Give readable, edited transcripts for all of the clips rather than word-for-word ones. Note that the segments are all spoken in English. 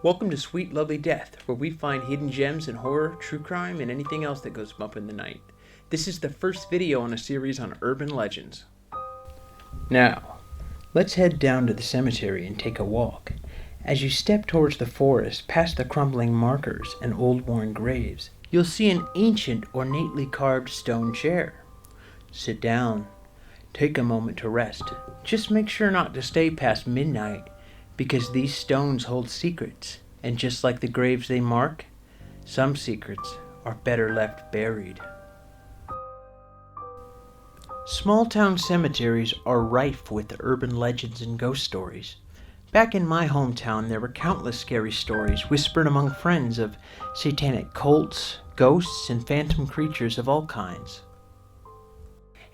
Welcome to Sweet Lovely Death, where we find hidden gems in horror, true crime, and anything else that goes bump in the night. This is the first video on a series on urban legends. Now, let's head down to the cemetery and take a walk. As you step towards the forest, past the crumbling markers and old worn graves, you'll see an ancient, ornately carved stone chair. Sit down. Take a moment to rest. Just make sure not to stay past midnight, because these stones hold secrets, and just like the graves they mark, some secrets are better left buried. Small-town cemeteries are rife with urban legends and ghost stories. Back in my hometown, there were countless scary stories whispered among friends of satanic cults, ghosts, and phantom creatures of all kinds.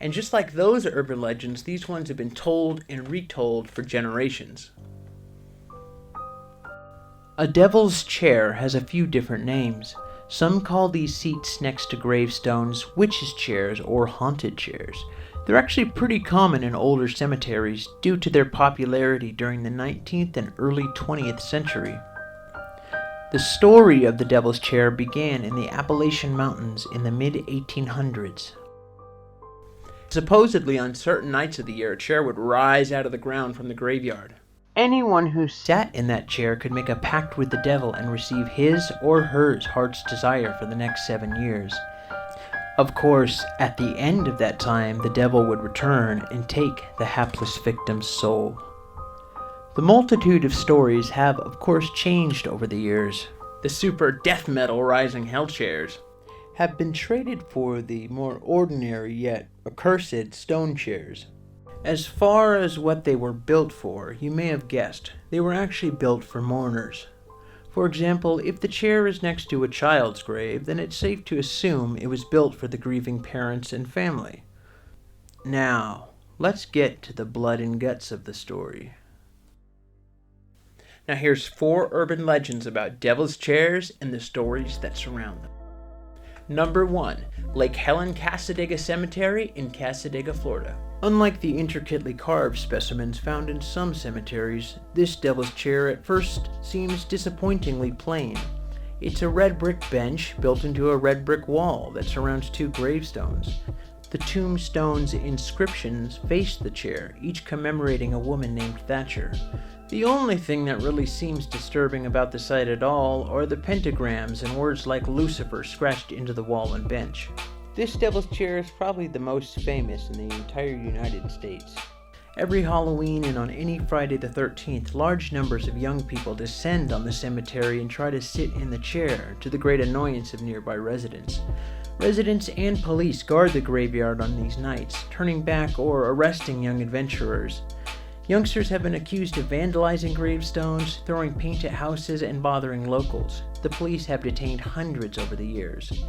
And just like those urban legends, these ones have been told and retold for generations. A devil's chair has a few different names. Some call these seats next to gravestones witches' chairs or haunted chairs. They're actually pretty common in older cemeteries due to their popularity during the 19th and early 20th century. The story of the devil's chair began in the Appalachian Mountains in the mid-1800s. Supposedly, on certain nights of the year, a chair would rise out of the ground from the graveyard. Anyone who sat in that chair could make a pact with the devil and receive his or her heart's desire for the next 7 years. Of course, at the end of that time, the devil would return and take the hapless victim's soul. The multitude of stories have, of course, changed over the years. The super death metal rising hell chairs have been traded for the more ordinary yet accursed stone chairs. As far as what they were built for, you may have guessed, they were actually built for mourners. For example, if the chair is next to a child's grave, then it's safe to assume it was built for the grieving parents and family. Now, let's get to the blood and guts of the story. Now here's 4 urban legends about devil's chairs and the stories that surround them. Number 1. Lake Helen-Cassadaga Cemetery in Cassadaga, Florida. Unlike the intricately carved specimens found in some cemeteries, this devil's chair at first seems disappointingly plain. It's a red brick bench built into a red brick wall that surrounds 2 gravestones. The tombstone's inscriptions face the chair, each commemorating a woman named Thatcher. The only thing that really seems disturbing about the site at all are the pentagrams and words like Lucifer scratched into the wall and bench. This devil's chair is probably the most famous in the entire United States. Every Halloween and on any Friday the 13th, large numbers of young people descend on the cemetery and try to sit in the chair, to the great annoyance of nearby residents. Residents and police guard the graveyard on these nights, turning back or arresting young adventurers. Youngsters have been accused of vandalizing gravestones, throwing paint at houses, and bothering locals. The police have detained hundreds over the years.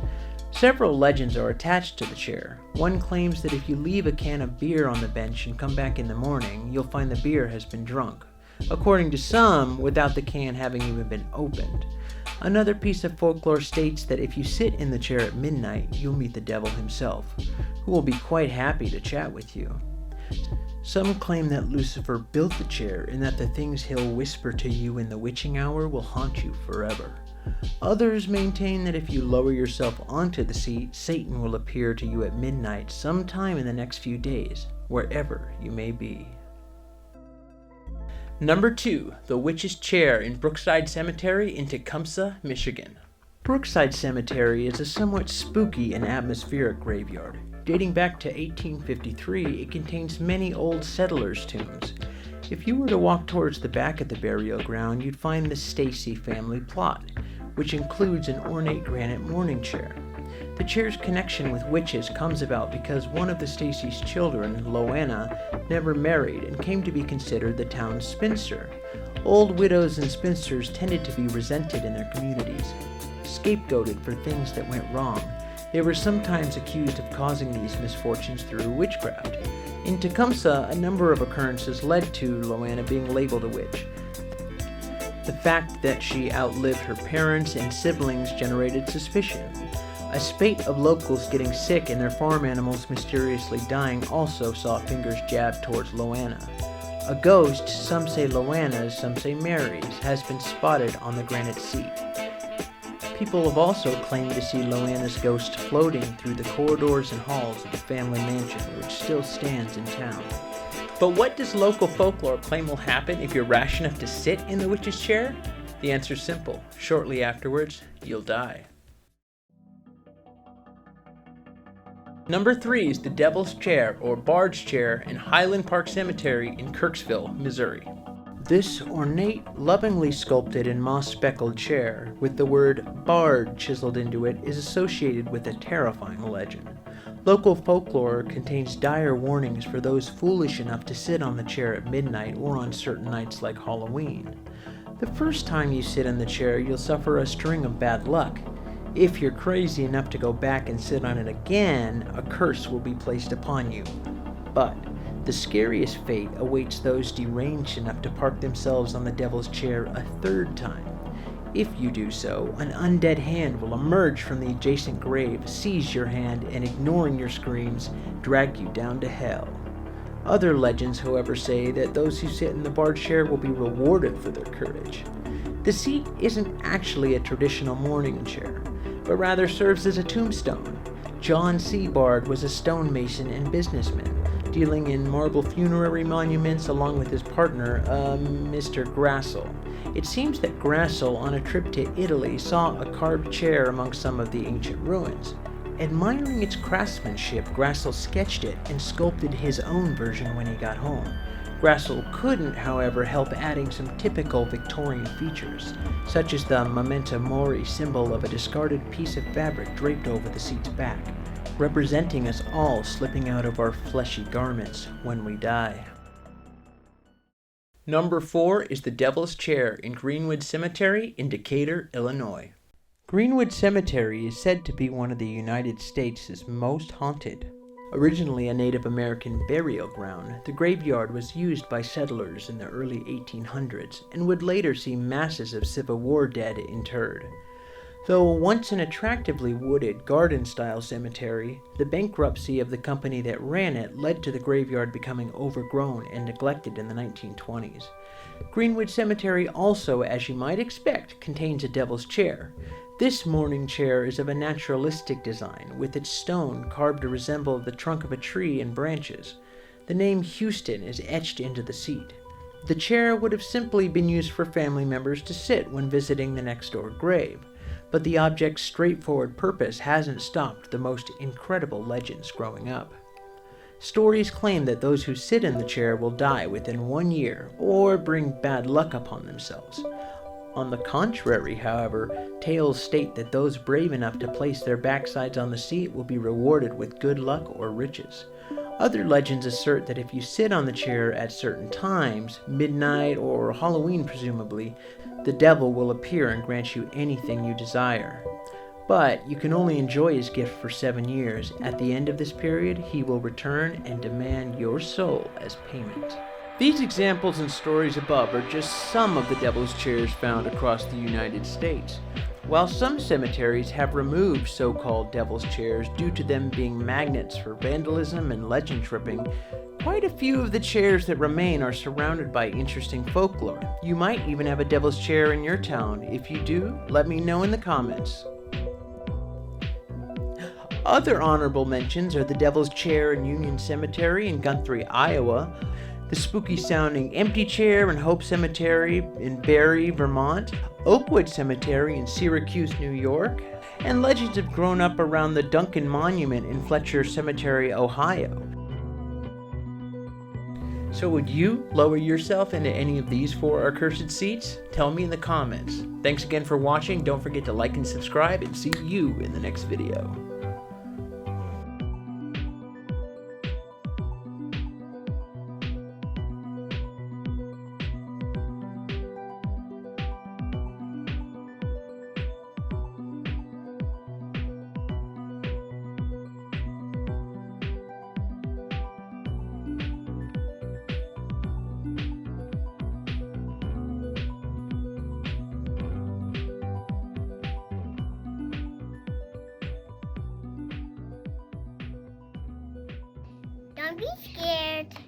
Several legends are attached to the chair. One claims that if you leave a can of beer on the bench and come back in the morning, you'll find the beer has been drunk. According to some, without the can having even been opened. Another piece of folklore states that if you sit in the chair at midnight, you'll meet the devil himself, who will be quite happy to chat with you. Some claim that Lucifer built the chair and that the things he'll whisper to you in the witching hour will haunt you forever. Others maintain that if you lower yourself onto the seat, Satan will appear to you at midnight sometime in the next few days, wherever you may be. Number 2. The Witch's Chair in Brookside Cemetery in Tecumseh, Michigan. Brookside Cemetery is a somewhat spooky and atmospheric graveyard. Dating back to 1853, it contains many old settlers' tombs. If you were to walk towards the back of the burial ground, you'd find the Stacy family plot, which includes an ornate granite mourning chair. The chair's connection with witches comes about because one of the Stacy's children, Loanna, never married and came to be considered the town's spinster. Old widows and spinsters tended to be resented in their communities, scapegoated for things that went wrong. They were sometimes accused of causing these misfortunes through witchcraft. In Tecumseh, a number of occurrences led to Loanna being labeled a witch. The fact that she outlived her parents and siblings generated suspicion. A spate of locals getting sick and their farm animals mysteriously dying also saw fingers jabbed towards Loanna. A ghost, some say Loanna's, some say Mary's, has been spotted on the granite seat. People have also claimed to see Loanna's ghost floating through the corridors and halls of the family mansion, which still stands in town. But what does local folklore claim will happen if you're rash enough to sit in the witch's chair? The answer's simple. Shortly afterwards, you'll die. Number 3 is the Devil's Chair, or Baird's Chair, in Highland Park Cemetery in Kirksville, Missouri. This ornate, lovingly sculpted and moss-speckled chair, with the word Baird chiseled into it, is associated with a terrifying legend. Local folklore contains dire warnings for those foolish enough to sit on the chair at midnight or on certain nights like Halloween. The first time you sit in the chair, you'll suffer a string of bad luck. If you're crazy enough to go back and sit on it again, a curse will be placed upon you. But the scariest fate awaits those deranged enough to park themselves on the devil's chair a third time. If you do so, an undead hand will emerge from the adjacent grave, seize your hand, and ignoring your screams, drag you down to hell. Other legends, however, say that those who sit in the Baird's chair will be rewarded for their courage. The seat isn't actually a traditional mourning chair, but rather serves as a tombstone. John C. Baird was a stonemason and businessman, dealing in marble funerary monuments along with his partner, Mr. Grassel. It seems that Grassel, on a trip to Italy, saw a carved chair among some of the ancient ruins. Admiring its craftsmanship, Grassel sketched it and sculpted his own version when he got home. Grassel couldn't, however, help adding some typical Victorian features, such as the memento mori symbol of a discarded piece of fabric draped over the seat's back, representing us all slipping out of our fleshy garments when we die. Number 4 is the Devil's Chair in Greenwood Cemetery in Decatur, Illinois. Greenwood Cemetery is said to be one of the United States' most haunted. Originally a Native American burial ground, the graveyard was used by settlers in the early 1800s and would later see masses of Civil War dead interred. Though once an attractively wooded, garden-style cemetery, the bankruptcy of the company that ran it led to the graveyard becoming overgrown and neglected in the 1920s. Greenwood Cemetery also, as you might expect, contains a devil's chair. This mourning chair is of a naturalistic design, with its stone carved to resemble the trunk of a tree and branches. The name Houston is etched into the seat. The chair would have simply been used for family members to sit when visiting the next-door grave, but the object's straightforward purpose hasn't stopped the most incredible legends growing up. Stories claim that those who sit in the chair will die within 1 year, or bring bad luck upon themselves. On the contrary, however, tales state that those brave enough to place their backsides on the seat will be rewarded with good luck or riches. Other legends assert that if you sit on the chair at certain times, midnight or Halloween presumably, the devil will appear and grant you anything you desire. But you can only enjoy his gift for 7 years. At the end of this period, he will return and demand your soul as payment. These examples and stories above are just some of the devil's chairs found across the United States. While some cemeteries have removed so-called devil's chairs due to them being magnets for vandalism and legend tripping, quite a few of the chairs that remain are surrounded by interesting folklore. You might even have a devil's chair in your town. If you do, let me know in the comments. Other honorable mentions are the Devil's Chair in Union Cemetery in Guthrie, Iowa, the spooky-sounding Empty Chair in Hope Cemetery in Barre, Vermont, Oakwood Cemetery in Syracuse, New York, and legends have grown up around the Duncan Monument in Fletcher Cemetery, Ohio. So would you lower yourself into any of these 4 accursed seats? Tell me in the comments. Thanks again for watching. Don't forget to like and subscribe, and see you in the next video. Don't be scared.